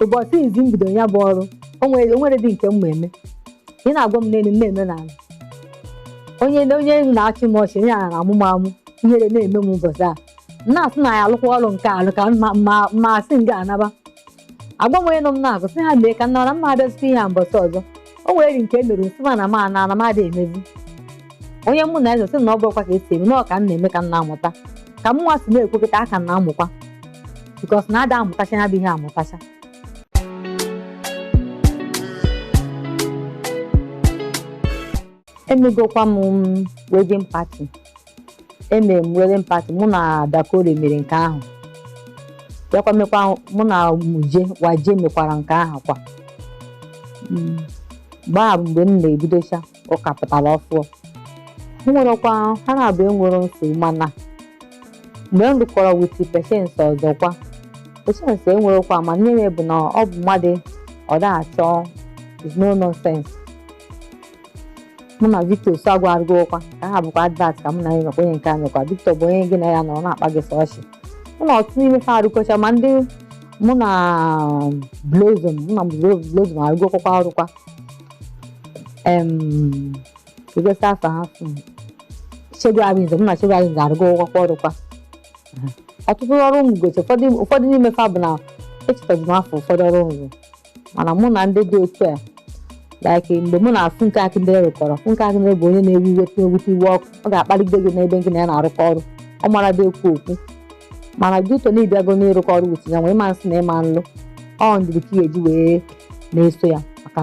ụbọchị izi m bidoro ya bụ ọrụ o nwere dị nke m eme ị na-agwa m n'elu na-eme n'ala onye na-achị m ọchị ya na amụmamụ ihere na-eme m ụbọchị a na-asị na ya alụkwa ọrụ nke alụ ka ma asị nga anaba agwa m onye nọ m na-agụ sị ha mee ka nnara mma abịazikwa ihe a mbọchị ọzọ o nwere nke emere nsị ma na m adịghị emezi onye mụ na eze sị na ọ bụrụkwa ka esi eme na ọ ka m na-eme ka m na-amụta ka m nwa si na-ekwekọta aka m na-amụkwa bikos na ada amụtacha ya bụ ihe amụtacha emegokwa m wedding party emere m wedding party mụ na Dakore mere nke ahụ bịakwa mekwa mụ na Waje mekwara nke ahụ kwa gbaa mgbe m na-ebidocha ụka pụtara ọfụọ nwerekwa ha na-abụ enwere nsogbu mana mgbe m rụkọrọ with Patience ọzọkwa Patience enwerekwa ma nye bụ na ọ bụ mmadụ ọ da-achọ is no nonsense mụ na Victor Osagwa arụgokwa ka ha bụkwa advat ka m na ya onye nke anyịkwa Victor bụ onye gị na ya nọ na-akpa gị sọọchị mụ na ọtụtụ n'ime fa arụkọcha ma ndị mụ na Blossom arụgokwa ọrụkwa egosi afọ ha Chegwu Arinze mụ na Chegwu Arinze arụgokwa ọrụkwa ọtụtụ ọrụ m goche ụfọdụ n'ime fa bụ na echetazi m afọ ụfọdụ ọrụ nrụ mana mụ na ndị dị otu a like mgbe mụ na Funke Akindele rụkọrọ Funke Akindele bụ onye na-ewute iwe ọkụ ọ ga-akpalite gị n'ebe gị na ya na-arụkọ ọrụ ọ mara dị ekwu okwu mana Duto na ịbịago n'ịrụkọ ọrụ wutinye ya nwee ịma nsị na ịma nlụ ọ ndịrị ka ị ga-eji wee na-eso ya maka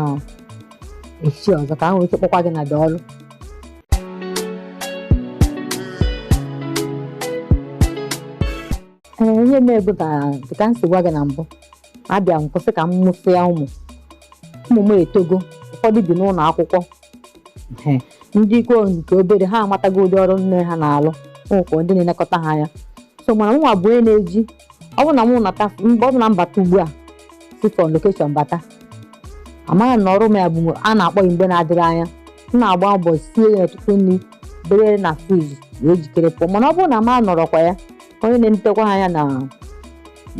echi ọzọ ka ahụ ike kpọkwa gị na dị ọrụ ihe na-ebu dịka m si gwa gị na mbụ abịa m kwụsị ka m mụsịa ụmụ m etogo ụfọdụ bi n'ụlọ akwụkwọ ndị iko nke obere ha amatago ụdị ọrụ nne ha na-alụ ụkwụ ndị na-elekọta ha anya so mana mụnwa bụ onye na-eji ọ bụ na mụ nata mgbe ọ bụ na mbata ugbu a si from location bata amaghị na ọrụ m ya bụ a na-akpọ mgbe na-adịrị anya m na-agba mbọ sie ya ọtụtụ nri debere na friji wee jikere pụọ mana ọ bụrụ na ma nọrọkwa ya onye na-enetekwa ha ya na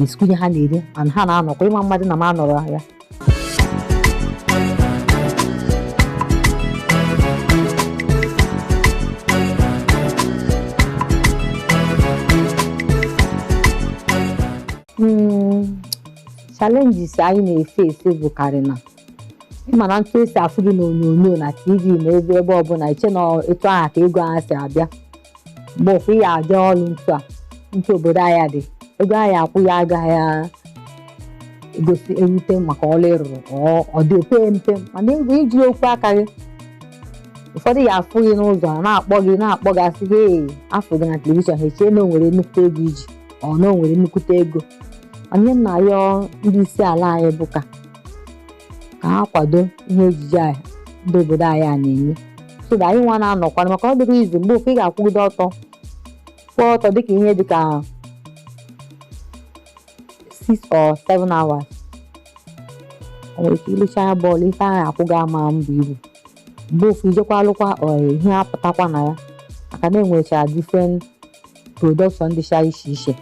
esikwunye ha na-eri mana ha na-anọkwa ịma mmadụ na ma nọrọ ya challenges anyị na-efe bụkarị na ịma na ntụ esi afụ gị n'onyonyo na TV na ebe ọbụla iche na etu aha ka ego ahụ si abịa mgbe ofu ya abịa ọrụ ntụ obodo anyị dị ego anyị akwụ ya agaghị egosi ewute maka ọrụ ịrụrụ ọ dị ope mpe mana ego iji okwu aka gị ụfọdụ ya afụ gị n'ụzọ na-akpọ gị asị gị afọ gị na telivishọn ha echee na o nwere nnukwute ego iji ọ na o nwere nnukwute ego anyị na-ayọ ndị isi ala anyị bụ ka ha kwado ihe ejije anyị ndị obodo anyị a na-eme so that anyị nwa na-anọkwana maka ọ dịrị izu mgbe ofu ị ga-akwụgide ọtọ dịka ihe dịka 6 or 7 hours o nwere ike ilecha anya bọọlụ ife anyị akwụghị ama mbụ ibu mgbe ofu ijekwa alụkwa ihe apụtakwa na ya maka na enwechara different production dịcha iche iche